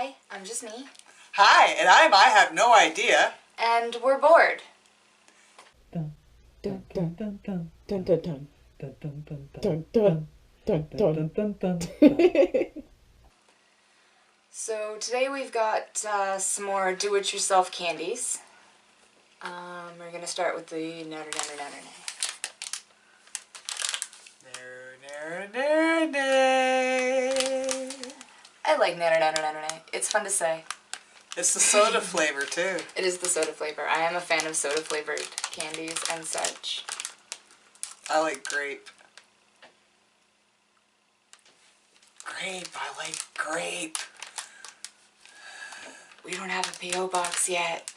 Hi, I'm just me. Hi, and I have no idea. And we're bored. Dun dun dun dun dun dun dun dun dun dun dun dun dun dun dun dun dun. So today we've got some more do-it-yourself candies. We're gonna start with the Nerunerunerune. Nerunerunerune. I like Nerunerunerune. It's fun to say. It's the soda flavor too. It is the soda flavor. I am a fan of soda-flavored candies and such. I like grape. Grape, I like grape. We don't have a P.O. box yet.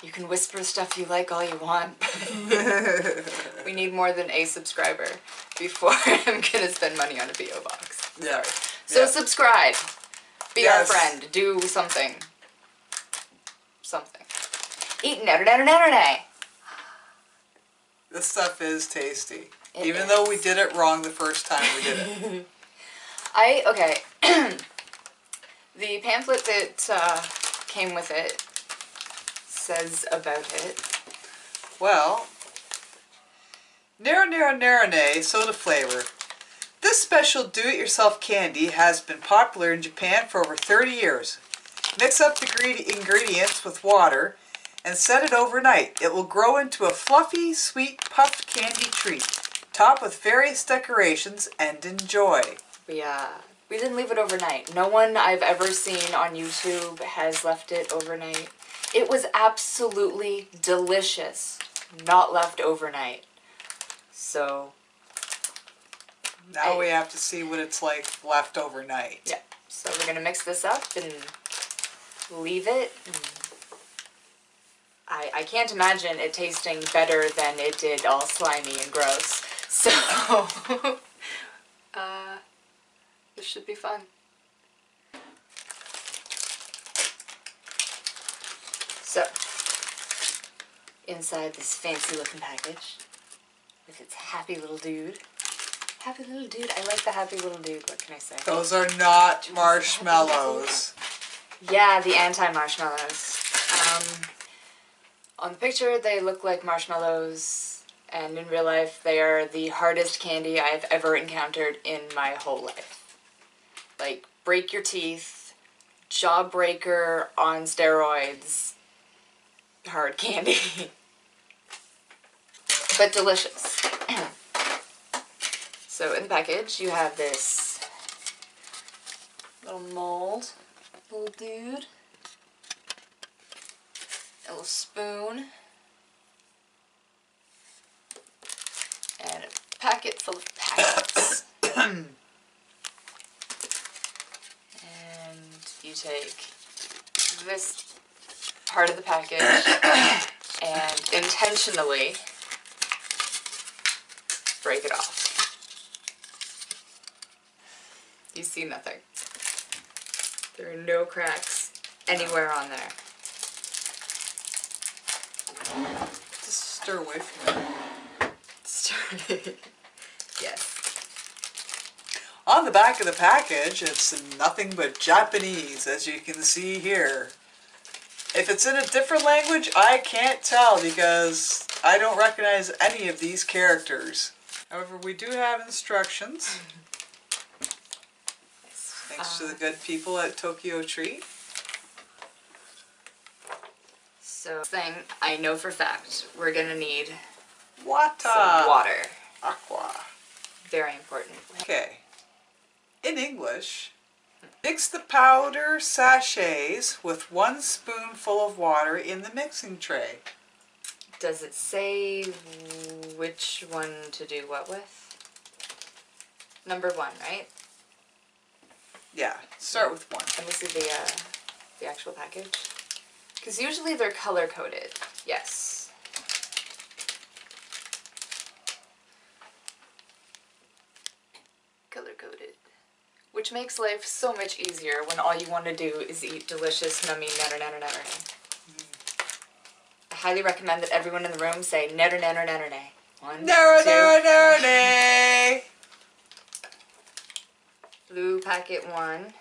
You can whisper stuff you like all you want. We need more than a subscriber before I'm gonna spend money on a P.O. box. Yeah. Sorry. So subscribe. Be our Yes. friend. Do something. Something. Eat Nerunerunerune. This stuff is tasty. It Even is. though we did it wrong the first time we did it. Okay. The pamphlet that came with it says about it. Well, Nerunerunerune soda flavor. This special do-it-yourself candy has been popular in Japan for over 30 years. Mix up the ingredients with water and set it overnight. It will grow into a fluffy, sweet, puffed candy treat, topped with various decorations, and enjoy. We didn't leave it overnight. No one I've ever seen on YouTube has left it overnight. It was absolutely delicious, not left overnight. So Now we have to see what it's like left overnight. yeah, so we're gonna mix this up and leave it. I can't imagine it tasting better than it did all slimy and gross. So this should be fun. So, inside this fancy looking package, with its happy little dude. Happy little dude, I like the happy little dude, what can I say? Those are not marshmallows. Yeah, the anti-marshmallows. On the picture they look like marshmallows, and in real life they are the hardest candy I've ever encountered in my whole life. Like, break your teeth, jawbreaker on steroids, hard candy. But delicious. So in the package you have this little mold, little dude, a little spoon, and a packet full of packets. And you take this part of the package and intentionally break it off. You see nothing. There are no cracks anywhere on there. Just stir away from it. Yes. On the back of the package, it's nothing but Japanese, as you can see here. If it's in a different language, I can't tell because I don't recognize any of these characters. However, we do have instructions. Thanks to the good people at Tokyo Treat. So, thing I know for fact, we're gonna need Water. some water. Aqua. Very important. Okay. In English, mix the powder sachets with 1 spoonful of water in the mixing tray. Does it say which one to do what with? Number 1, right? Yeah, start with 1. Let me see the actual package. Because usually they're color-coded. Yes. Color-coded. Which makes life so much easier when all you want to do is eat delicious, nummy Nerunerunerune. I highly recommend that everyone in the room say Nerunerunerune. 1, 2, Nerunerunerune. blue packet 1,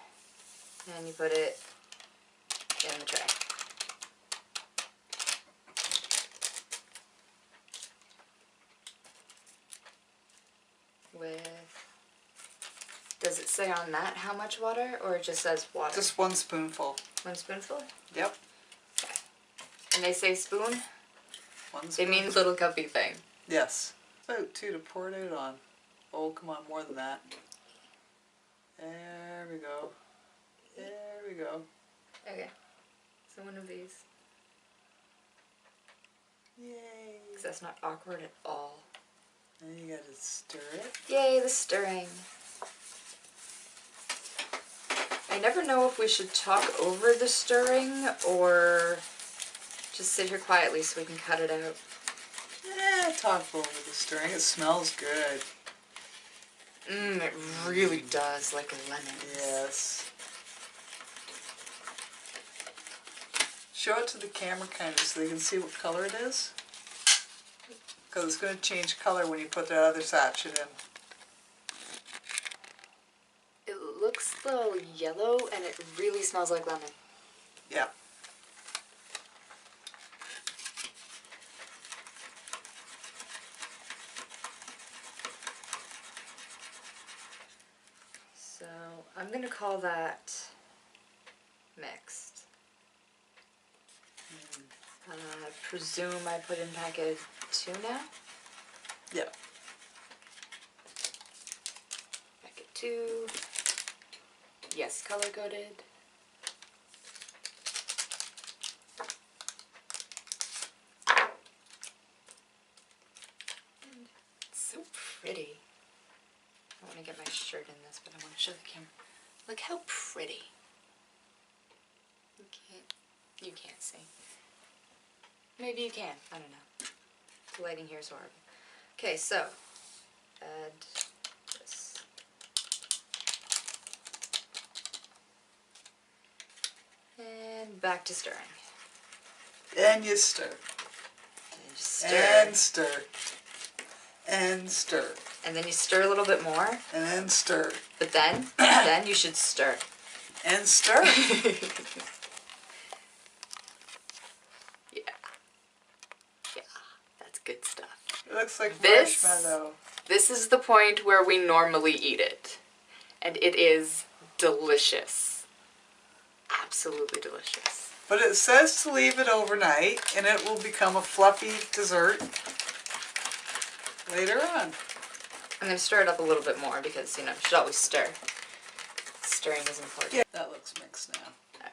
and you put it in the tray. Does it say on that how much water, or it just says water? Just 1 spoonful. 1 spoonful? Yep. Okay. And they say spoon? 1 spoon. They mean little cuppy thing. Yes. About 2 to pour it out on. Oh, come on, more than that. There we go. There we go. Okay. So one of these. Yay. Because that's not awkward at all. And you gotta stir it. Yay, the stirring. I never know if we should talk over the stirring or just sit here quietly so we can cut it out. Talk over the stirring. It smells good. It really does, like lemon. Yes. Show it to the camera kind of so they can see what color it is. Because it's going to change color when you put that other sachet in. It looks a little yellow and it really smells like lemon. Yeah. So I'm going to call that mixed. I presume I put in packet 2 now? Yeah. Packet 2. Yes, color coded. It's so pretty. I want to get my shirt in this, but I want to show the camera. Look how pretty. You can't see. Maybe you can. I don't know. The lighting here is horrible. Okay, so add this. And back to stirring. And you stir. And just stir. And stir. And stir. And then you stir a little bit more. And then stir. But then you should stir. And stir. Yeah, that's good stuff. It looks like This- marshmallow. This is the point where we normally eat it. And it is delicious. Absolutely delicious. But it says to leave it overnight and it will become a fluffy dessert later on. I'm going to stir it up a little bit more because, you know, you should always stir. Stirring is important. Yeah, that looks mixed now. Right.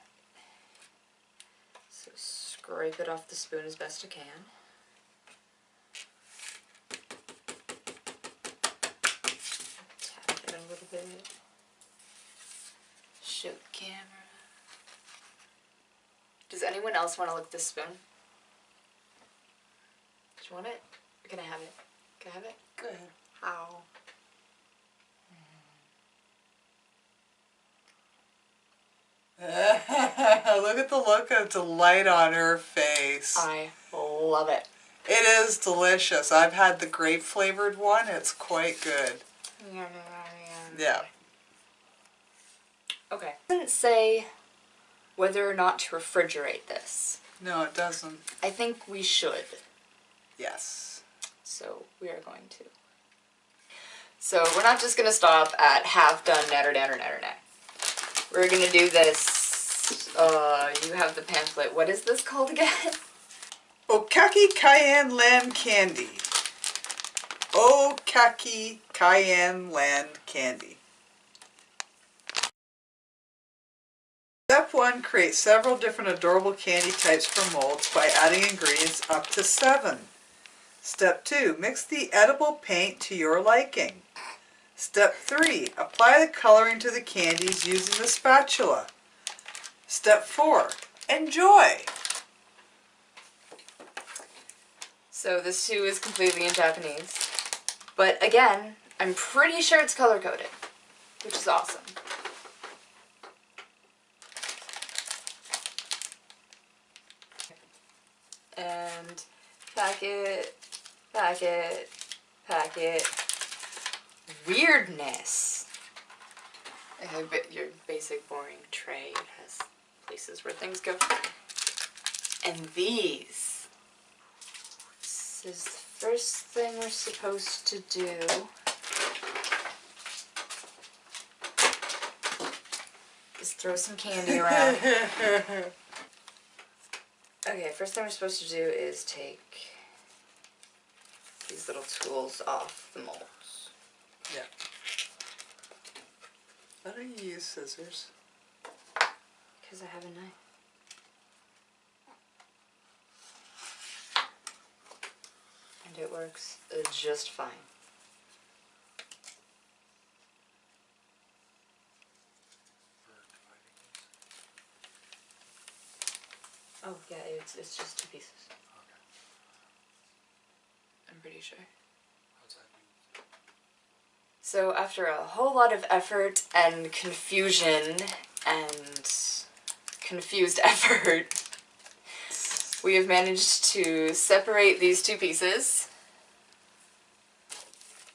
So scrape it off the spoon as best you can. Tap it a little bit. Show the camera. Does anyone else want to lick this spoon? Do you want it? Or can I have it? Can I have it? Go ahead. How? Look at the look of delight on her face. I love it. It is delicious. I've had the grape flavored one. It's quite good. Yeah. Okay. It doesn't say whether or not to refrigerate this. No, it doesn't. I think we should. Yes. So we are going to. So we're not just going to stop at half done Nerunerunerune. We're going to do this. You have the pamphlet. What is this called again? Okaki Cayenne Land Candy. Okaki Cayenne Land Candy. Step 1. Create several different adorable candy types for molds by adding ingredients up to 7. Step 2. Mix the edible paint to your liking. Step 3. Apply the coloring to the candies using the spatula. Step 4. Enjoy! So this too is completely in Japanese. But again, I'm pretty sure it's color coded, which is awesome. And packet, packet, packet. Weirdness. I bet your basic boring tray has places where things go. And these. This is the first thing we're supposed to do. Is throw some candy around. Okay, first thing we're supposed to do is take these little tools off the molds. Yeah. Why don't you use scissors? Because I have a knife. And it works just fine. Oh yeah, it's just 2 pieces. Okay. I'm pretty sure. What's that mean? So after a whole lot of effort and confusion and confused effort, we have managed to separate these 2 pieces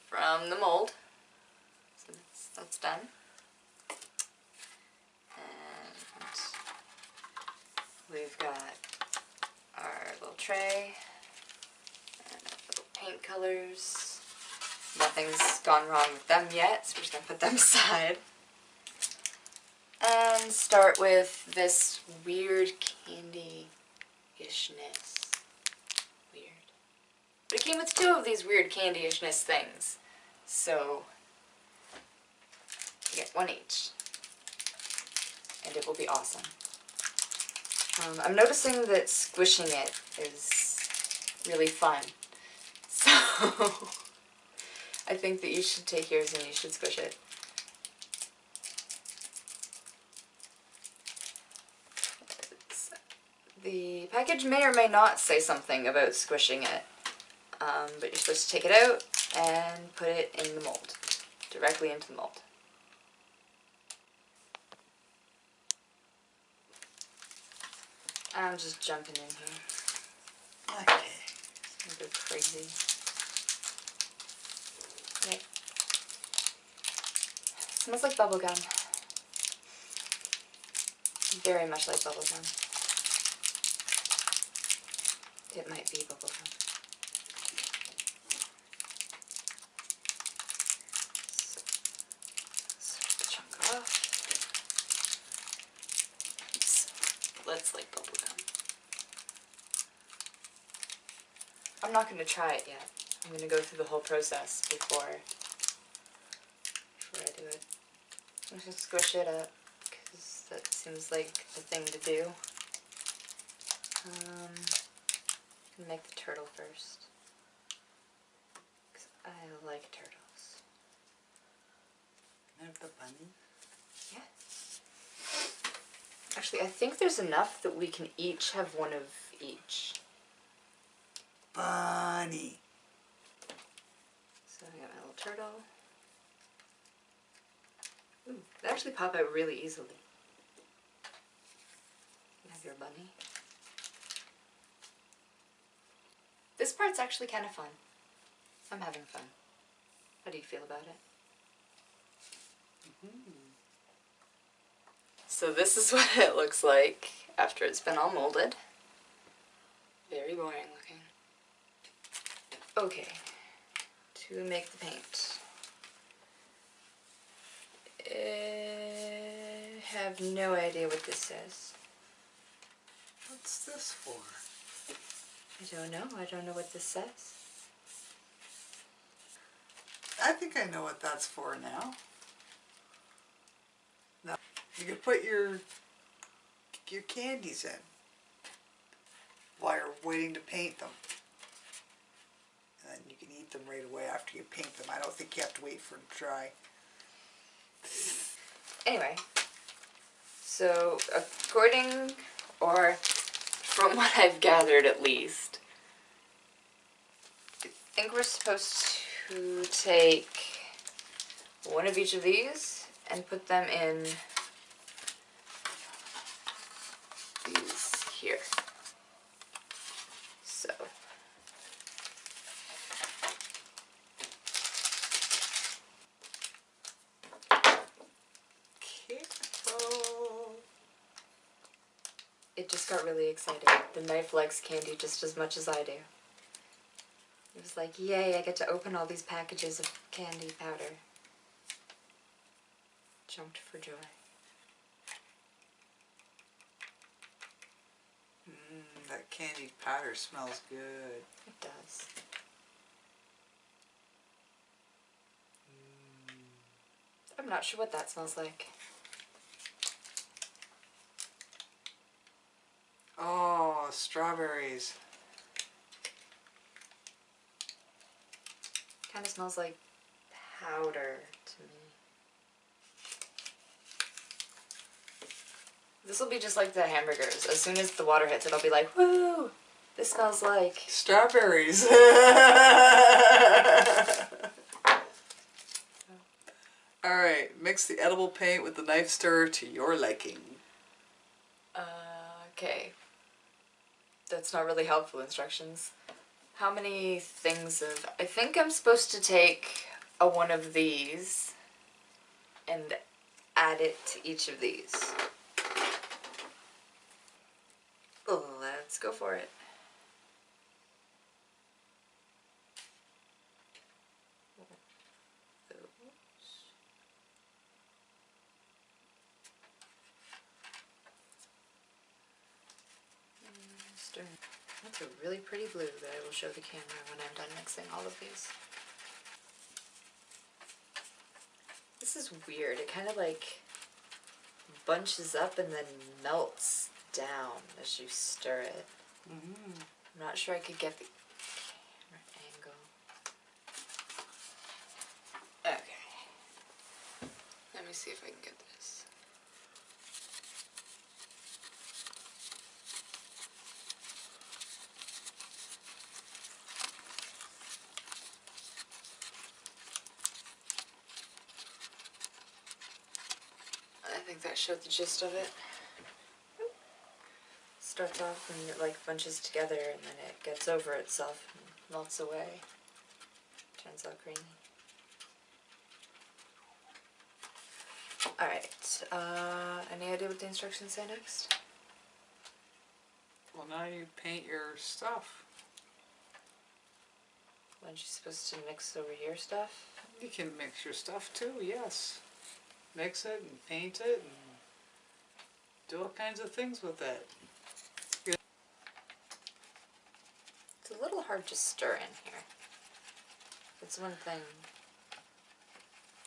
from the mold. So that's done. And we've got our little tray and little paint colors. Nothing's gone wrong with them yet, so we're just going to put them aside. And start with this weird candy-ishness. Weird. But it came with 2 of these weird candy-ishness things. So, you get 1 each. And it will be awesome. I'm noticing that squishing it is really fun. So, I think that you should take yours and you should squish it. The package may or may not say something about squishing it, but you're supposed to take it out and put it in the mold, directly into the mold. I'm just jumping in here. Okay. It's gonna go crazy. Yep. Smells like bubble gum. Very much like bubble gum. It might be bubble gum. So the chunk off. Let's like bubble gum. I'm not going to try it yet. I'm going to go through the whole process before I do it. I'm just going to squish it up because that seems like the thing to do. I'm gonna make the turtle first, because I like turtles. Can I have the bunny? Yeah. Actually, I think there's enough that we can each have 1 of each. Bunny. So I got my little turtle. Ooh, they actually pop out really easily. You have your bunny. This part's actually kind of fun. I'm having fun. How do you feel about it? So this is what it looks like after it's been all molded. Very boring looking. Okay, to make the paint. I have no idea what this says. What's this for? I don't know. I don't know what this says. I think I know what that's for now. Now you can put your candies in while you're waiting to paint them. And then you can eat them right away after you paint them. I don't think you have to wait for them to dry. Anyway, so according, or from what I've gathered at least, I think we're supposed to take 1 of each of these and put them in these here. So. Careful. it just got really excited. The knife likes candy just as much as I do. It was like, yay, I get to open all these packages of candy powder. Jumped for joy. That candied powder smells good. It does. I'm not sure what that smells like. Oh, strawberries. Kind of smells like powder to me. This will be just like the hamburgers. As soon as the water hits it, I'll be like, woo! This smells like... Strawberries. Alright, mix the edible paint with the knife stirrer to your liking. Okay. That's not really helpful instructions. How many things of... I think I'm supposed to take one of these and add it to each of these. Let's go for it. That's a really pretty blue that I will show the camera when I'm done mixing all of these. This is weird. It kind of like bunches up and then melts down as you stir it. I'm not sure I could get the camera angle. Okay. Let me see if I can get this. I think that showed the gist of it. Starts off and it like bunches together and then it gets over itself and melts away. Turns out green. Alright, any idea what the instructions say next? Well, now you paint your stuff. When she's supposed to mix over your stuff? You can mix your stuff too, yes. Mix it and paint it and do all kinds of things with it. It's a little hard to stir in here. That's one thing.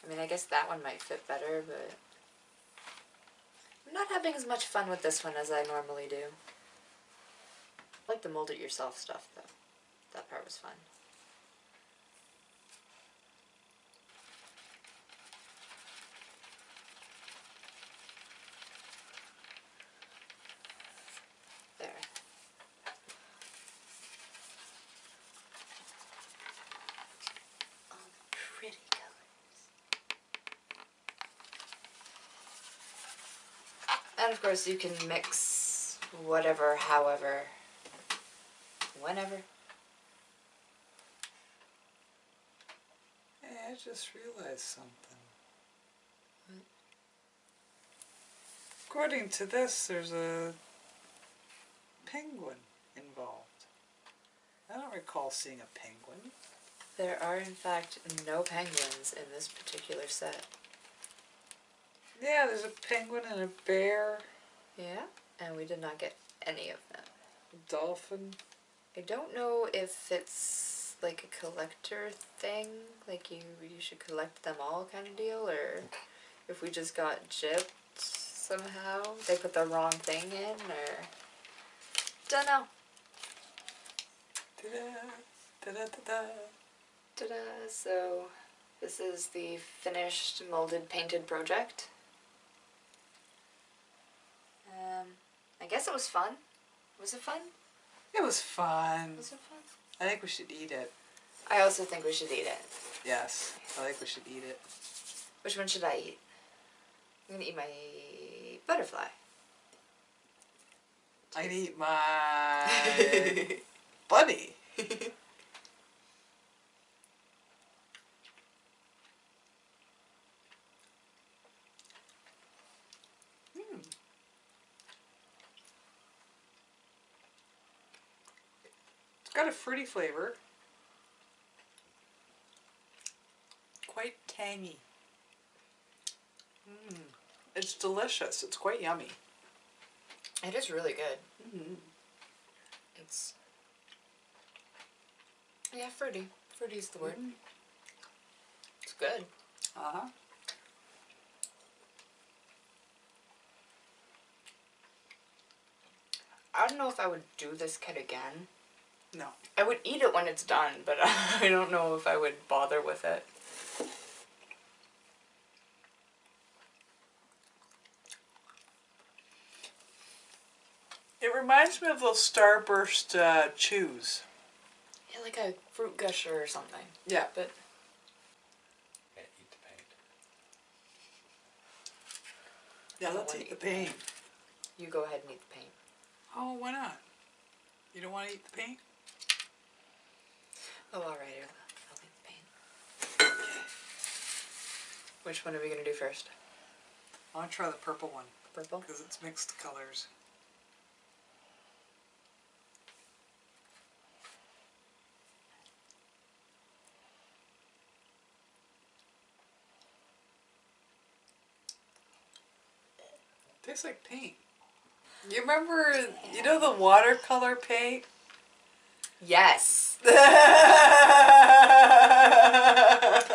I mean, I guess that one might fit better, but I'm not having as much fun with this one as I normally do. I like the mold it yourself stuff, though. That part was fun. There. All the pretty colors. And of course you can mix whatever, however, whenever. Hey, I just realized something. According to this, there's a penguin involved. I don't recall seeing a penguin. There are in fact no penguins in this particular set. Yeah, there's a penguin and a bear. Yeah, and we did not get any of them. A dolphin. I don't know if it's like a collector thing, like you should collect them all kind of deal, or if we just got gypped somehow. They put the wrong thing in, or... Don't know. Ta-da, ta-da-ta-da. Ta-da! So, this is the finished molded painted project. I guess it was fun. Was it fun? It was fun. Was it fun? I think we should eat it. I also think we should eat it. Yes, I think we should eat it. Which one should I eat? I'm gonna eat my butterfly. I'd eat my bunny. Got a fruity flavor. Quite tangy. It's delicious. It's quite yummy. It is really good. It's, yeah, fruity. Fruity is the word. It's good. Uh-huh. I don't know if I would do this kit again. No. I would eat it when it's done, but I don't know if I would bother with it. It reminds me of those Starburst chews. Yeah, like a fruit gusher or something. Yeah. But Can't eat the paint. Yeah, I don't let's wanna eat the eat the paint. paint. you go ahead and eat the paint. Oh, why not? You don't want to eat the paint? Oh, alright. I'll eat the paint. Which one are we going to do first? I want to try the purple one Purple? because it's mixed colors. Tastes like paint. You remember, you know the watercolor paint? Yes. That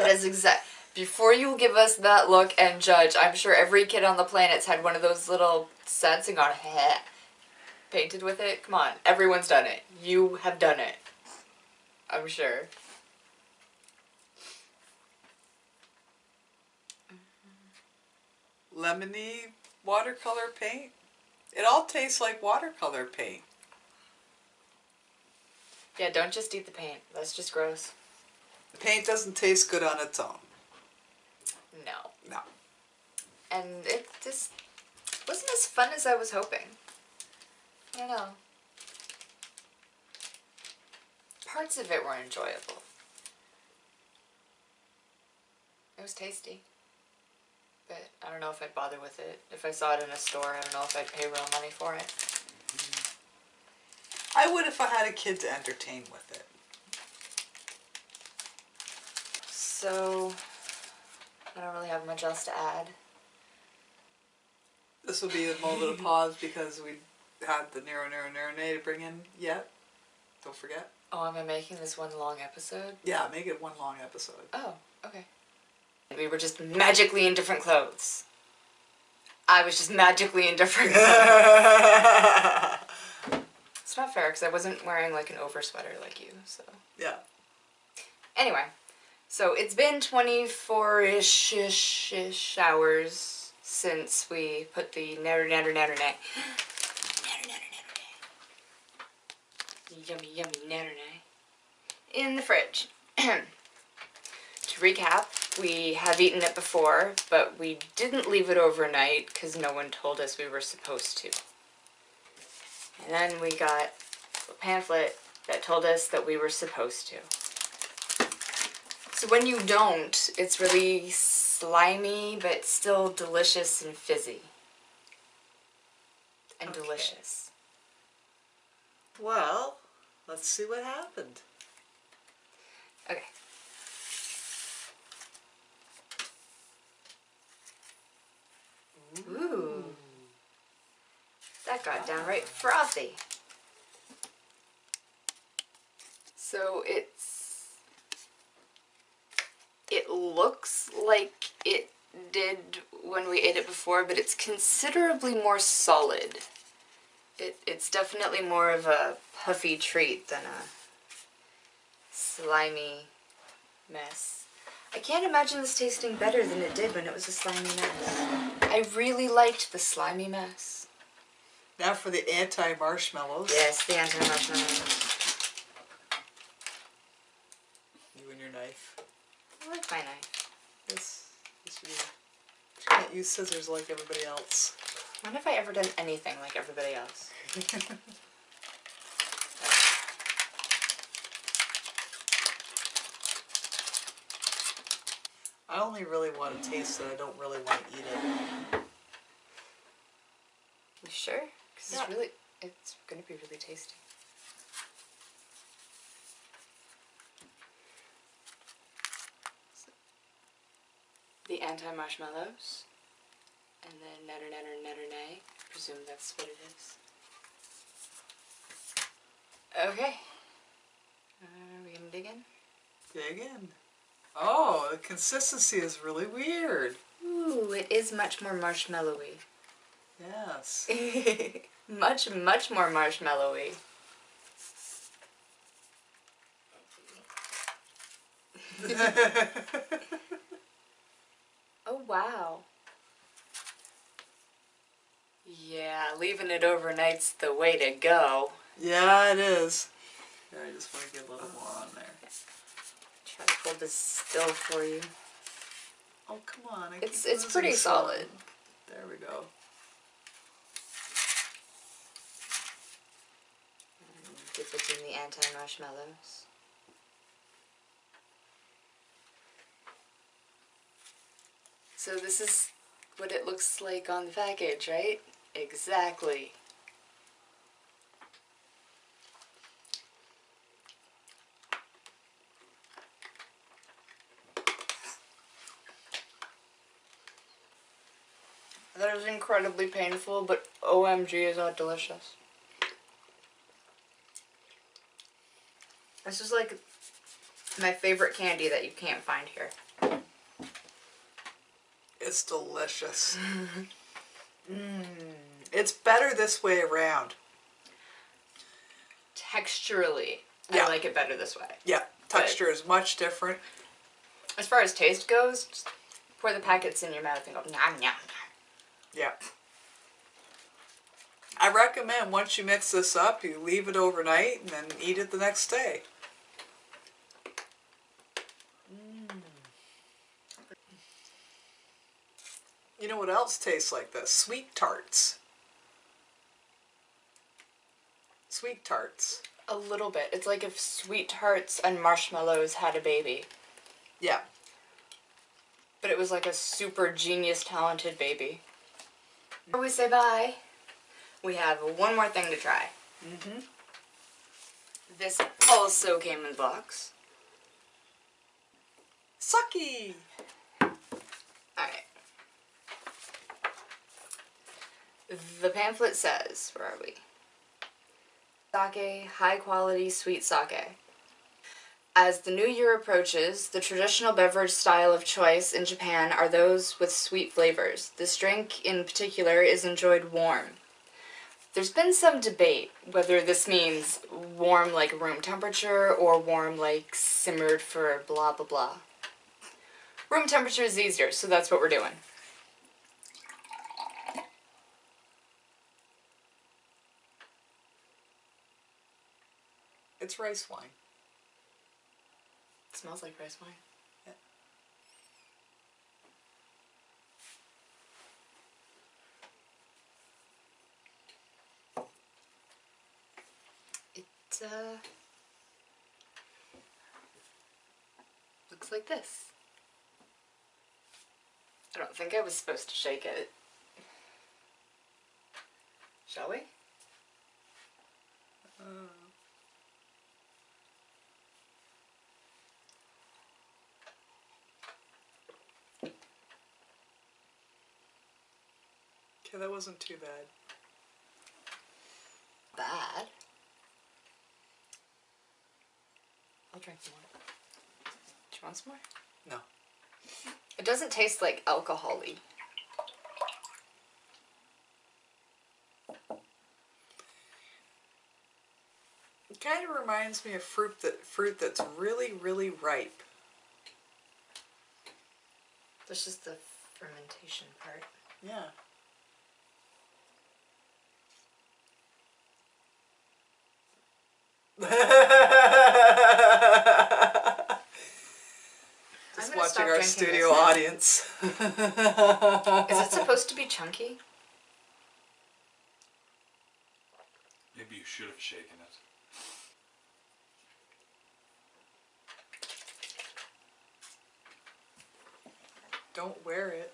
is exact. Before you give us that look and judge, I'm sure every kid on the planet's had one of those little sets and gone, heh, painted with it. Come on, everyone's done it. You have done it. I'm sure. Lemony watercolor paint. It all tastes like watercolor paint. Yeah, don't just eat the paint. That's just gross. The paint doesn't taste good on its own. No. No. And it just wasn't as fun as I was hoping. I don't know. Parts of it were enjoyable. It was tasty. But I don't know if I'd bother with it. If I saw it in a store, I don't know if I'd pay real money for it. I would if I had a kid to entertain with it. So, I don't really have much else to add. This will be a moment of pause because we had the Nerunerunerune to bring in yet. Don't forget. Oh, am I making this one long episode? Yeah, make it one long episode. Oh, okay. We were just magically in different clothes. I was just magically in different clothes. It's not fair because I wasn't wearing like an over sweater like you, so. Yeah. Anyway, so it's been 24-ish hours since we put the Nerunerunerune. Yummy, yummy Nerune in the fridge. To recap, we have eaten it before, but we didn't leave it overnight because no one told us we were supposed to. And then we got a pamphlet that told us that we were supposed to. So when you don't, it's really slimy, but still delicious and fizzy. And Okay. delicious. Well, let's see what happened. Okay. Ooh. That got downright frothy. So it looks like it did when we ate it before, but it's considerably more solid. It's definitely more of a puffy treat than a slimy mess. I can't imagine this tasting better than it did when it was a slimy mess. I really liked the slimy mess. Now for the anti-marshmallows. Yes, the anti-marshmallow. You and your knife. I like my knife. Yes, yes you do. You can't use scissors like everybody else. When have I ever done anything like everybody else? I only really want to taste it. I don't really want to eat it. You sure? Because Yeah. it's gonna be really tasty. the anti-marshmallows, and then Nerunerunerune. Presume that's what it is. Okay. Are we gonna dig in? Dig in. Oh, the consistency is really weird. Ooh, it is much more marshmallowy. Yes. Much more marshmallowy. Oh, wow. Yeah, leaving it overnight's the way to go. Yeah, it is. Here, I just want to get a little more on there. Try to hold this still for you. Oh, come on. It's pretty solid. There we go. Dip it in the anti-marshmallows. So this is what it looks like on the package, right? Exactly. That is incredibly painful, but OMG is that delicious. This is like my favorite candy that you can't find here. It's delicious. It's better this way around. Texturally, Yeah. I like it better this way. Yeah, texture is much different. As far as taste goes, just pour the packets in your mouth and go nom nom. Yeah. I recommend once you mix this up, you leave it overnight and then eat it the next day. You know what else tastes like this? Sweet tarts. Sweet tarts. A little bit. It's like if Sweet Tarts and marshmallows had a baby. Yeah. But it was like a super genius talented baby. Before we say bye, we have one more thing to try. This also came in the box. Sucky! Alright. The pamphlet says, where are we? Sake, high quality sweet sake. As the new year approaches, the traditional beverage style of choice in Japan are those with sweet flavors. This drink in particular is enjoyed warm. There's been some debate whether this means warm like room temperature or warm like simmered for blah blah blah. Room temperature is easier, so that's what we're doing. It's rice wine. It smells like rice wine. Yeah. It looks like this. I don't think I was supposed to shake it. Shall we? Okay, that wasn't too bad. Bad. I'll drink more. Do you want some more? No. It doesn't taste like alcohol-y. It kind of reminds me of fruit that's really, really ripe. That's just the fermentation part. Yeah. Just gonna watching stop our drinking studio this now. audience. Is it supposed to be chunky? Maybe you should have shaken it. Don't wear it.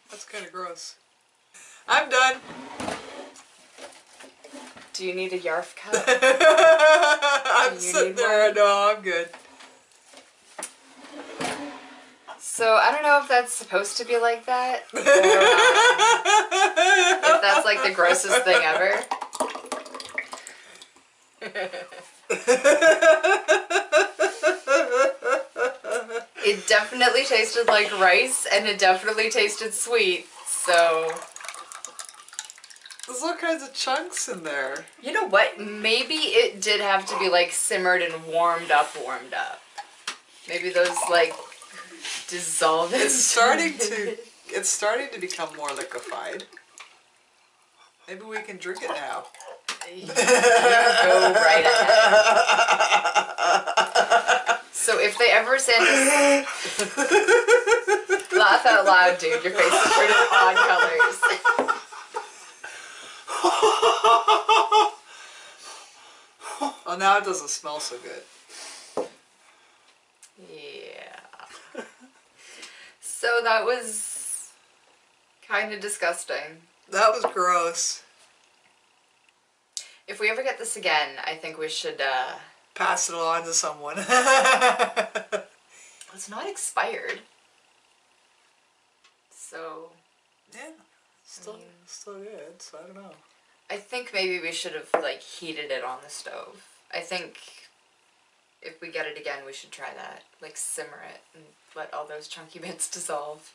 That's kind of gross. I'm done. Do Do you need a yarf cup? I'm You sitting need there. one? No, I'm good. So I don't know if that's supposed to be like that, or if that's like the grossest thing ever. It definitely tasted like rice, and it definitely tasted sweet, so... There's all kinds of chunks in there. You know what? Maybe it did have to be like simmered and warmed up. Maybe those like dissolved. It's starting to become more liquefied. Maybe we can drink it now. You go right ahead. So if they ever send us... Laugh out loud, dude. Your face is turning odd colors. Oh, now it doesn't smell so good. Yeah. So that was kind of disgusting. That was gross. If we ever get this again, I think we should, Pass it on to someone. It's not expired. So... Yeah, still good, so I don't know. I think maybe we should have, like, heated it on the stove. I think if we get it again, we should try that. Like, simmer it and let all those chunky bits dissolve.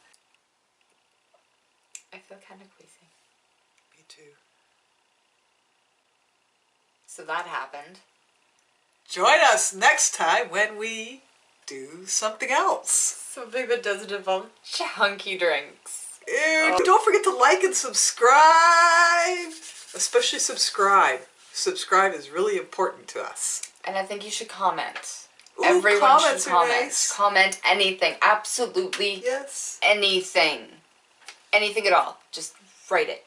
I feel kind of queasy. Me too. So that happened. Join us next time when we do something else. Something that doesn't involve chunky drinks. Ew. Don't forget to like and subscribe. Especially subscribe. Subscribe is really important to us. And I think you should comment. Ooh, Everyone comments should are comment. nice. Comment anything. Absolutely Yes. anything. Anything at all. Just write it.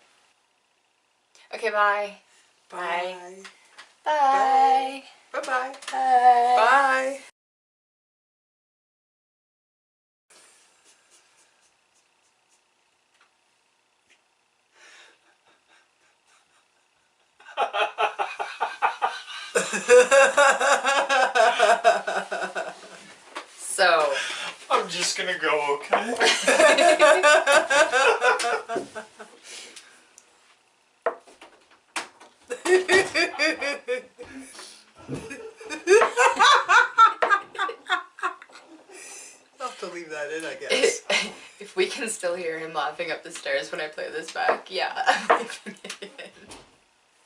Okay, bye. Bye. Bye. Bye-bye. Bye. Bye. So... I'm just gonna go, okay? I'll have to leave that in, I guess. If we can still hear him laughing up the stairs when I play this back, yeah, I'm leaving it.